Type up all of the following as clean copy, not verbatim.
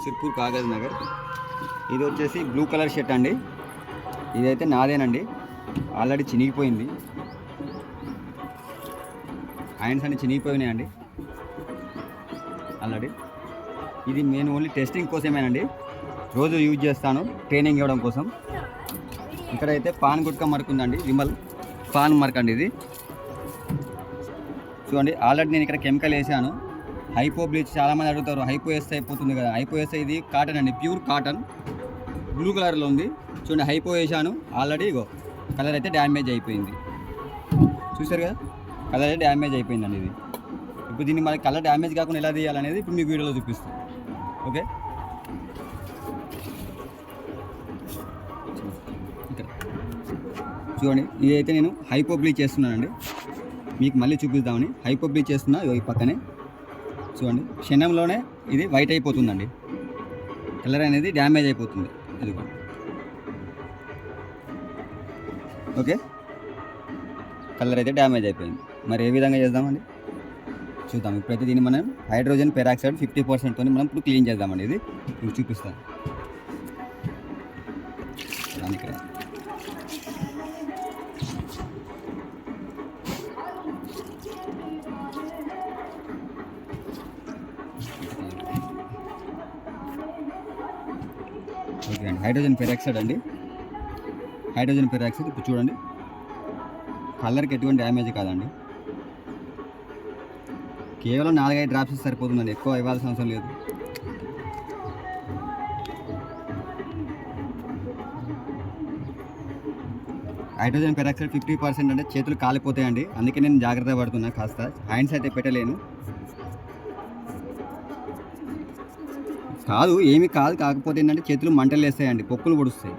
సిర్పూర్ కాగజ్ నగర్. ఇది వచ్చేసి blue colour shirt అండి. ఇదైతే నాదేనండి, ఆల్రెడీ చినిగిపోయింది. హ్యాండ్స్ అన్ని చినిగిపోయినాయండి ఆల్రెడీ. ఇది నేను ఓన్లీ టెస్టింగ్ కోసమేనండి, రోజు యూజ్ చేస్తాను ట్రైనింగ్ ఇవ్వడం కోసం. ఇక్కడైతే పాన్ గుట్కా మార్క్ ఉందండి, విమల్ పాన్ మార్క్ అండి ఇది. చూడండి, ఆల్రెడీ నేను ఇక్కడ కెమికల్ వేసాను. హైపో బ్లీచ్ చాలామంది అడుగుతారు, హైపో వేస్తే అయిపోతుంది కదా. హైపో వేస్తే ఇది కాటన్ అండి, ప్యూర్ కాటన్, బ్లూ కలర్లో ఉంది. చూడండి, హైపో వేసాను ఆల్రెడీ. ఇగో కలర్ అయితే డ్యామేజ్ అయిపోయింది, చూసారు కదా, కలర్ అయితే డ్యామేజ్ అయిపోయిందండి ఇది. ఇప్పుడు దీన్ని మనకి కలర్ డ్యామేజ్ కాకుండా ఎలా తీయాలనేది ఇప్పుడు మీకు వీడియోలో చూపిస్తాను. ఓకే, ఇక్కడ చూడండి, ఇదైతే నేను హైపో బ్లీచ్ చేస్తున్నానండి, మీకు మళ్ళీ చూపిద్దామని. హైపో బ్లీచ్ చేస్తున్నా ఈ పక్కనే. చూడండి, క్షణంలోనే ఇది వైట్ అయిపోతుందండి, కలర్ అనేది డ్యామేజ్ అయిపోతుంది. ఇదిగో ఓకే, కలర్ అయితే డ్యామేజ్ అయిపోయింది. మరి ఏ విధంగా చేద్దామండి చూద్దాం. ఇప్పుడైతే దీన్ని మనం హైడ్రోజన్ పెరాక్సైడ్ 50%తో మనం ఇప్పుడు క్లీన్ చేద్దామండి. ఇది మీకు చూపిస్తాను. ఇక్కడ ఓకే అండి, హైడ్రోజన్ పెరాక్సైడ్ అండి, హైడ్రోజన్ పెరాక్సైడ్. ఇప్పుడు చూడండి, కలర్కి ఎటువంటి డ్యామేజ్ కాదండి. కేవలం 4-5 డ్రాప్స్ సరిపోతుందండి, ఎక్కువ ఇవ్వాల్సిన అవసరం లేదు. హైడ్రోజన్ పెరాక్సైడ్ 50% అంటే చేతులు కాలిపోతాయండి, అందుకే నేను జాగ్రత్త పడుతున్నా. కాస్త హ్యాండ్స్ అయితే పెట్టలేను. కాదు, ఏమి కాదు, కాకపోతే ఏంటంటే చేతులు మంటలు వేస్తాయండి, పొక్కులు పొడుస్తాయి.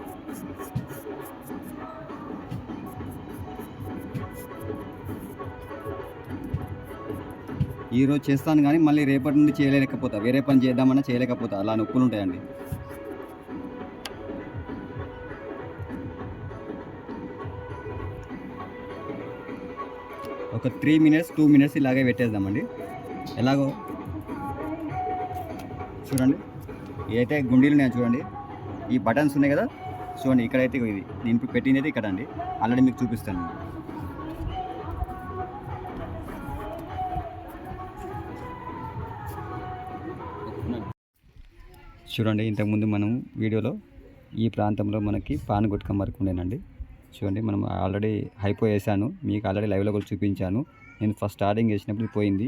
ఈరోజు చేస్తాను కానీ మళ్ళీ రేపటి నుండి చేయలేకపోతా, వేరే పని చేద్దామన్నా చేయలేకపోతా, అలా నొప్పులు ఉంటాయండి. ఒక 3 minutes 2 minutes ఇలాగే పెట్టేద్దామండి. ఎలాగో చూడండి, ఏదైతే గుండీలు ఉన్నాయి చూడండి, ఈ బటన్స్ ఉన్నాయి కదా, చూడండి ఇక్కడైతే ఇది నేను ఇప్పుడు పెట్టింది అయితే ఇక్కడ అండి, ఆల్రెడీ మీకు చూపిస్తాను. చూడండి, ఇంతకుముందు మనం వీడియోలో ఈ ప్రాంతంలో మనకి పాన్ గుట్కా మార్క్ ఉండేనండి. చూడండి, మనం ఆల్రెడీ హైపో వేసాను, మీకు ఆల్రెడీ లైవ్లో కూడా చూపించాను. నేను ఫస్ట్ స్టార్టింగ్ వేసినప్పుడు పోయింది,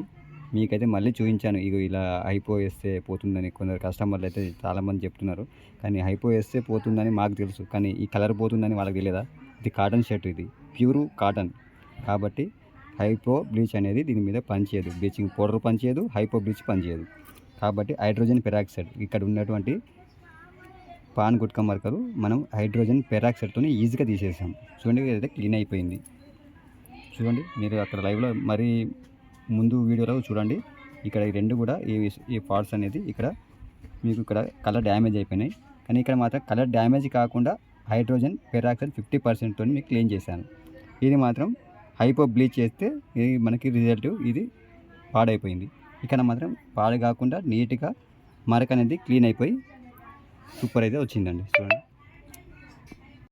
మీకైతే మళ్ళీ చూపించాను. ఇగో ఇలా హైపో వేస్తే పోతుందని కొందరు కస్టమర్లు అయితే చాలామంది చెప్తున్నారు. కానీ హైపో వేస్తే పోతుందని మాకు తెలుసు, కానీ ఈ కలర్ పోతుందని వాళ్ళకి తెలియదా. ఇది కాటన్ షర్ట్, ఇది ప్యూర్ కాటన్ కాబట్టి హైపో బ్లీచ్ అనేది దీని మీద పనిచేయదు. బ్లీచింగ్ పౌడర్ పనిచేయదు, హైపో బ్లీచ్ పనిచేయదు. కాబట్టి హైడ్రోజన్ పెరాక్సైడ్ ఇక్కడ ఉన్నటువంటి పాన్ గుట్కా మార్కరు మనం హైడ్రోజన్ పెరాక్సైడ్తో ఈజీగా తీసేసాం. చూడండి, ఇదైతే క్లీన్ అయిపోయింది. చూడండి, మీరు అక్కడ లైవ్లో మరీ ముందు వీడియోలో చూడండి, ఇక్కడ ఈ రెండు కూడా ఈ పార్ట్స్ అనేది ఇక్కడ మీకు ఇక్కడ కలర్ డ్యామేజ్ అయిపోయినాయి. కానీ ఇక్కడ మాత్రం కలర్ డ్యామేజ్ కాకుండా హైడ్రోజన్ పెరాక్సైడ్ 50%తో మీకు క్లీన్ చేశాను. ఇది మాత్రం హైపో బ్లీచ్ చేస్తే ఇది మనకి రిజల్ట్ ఇది పాడైపోయింది. ఇక్కడ మాత్రం పాడు కాకుండా నీట్గా మరక అనేది క్లీన్ అయిపోయి సూపర్ అయితే వచ్చిందండి. చూడండి.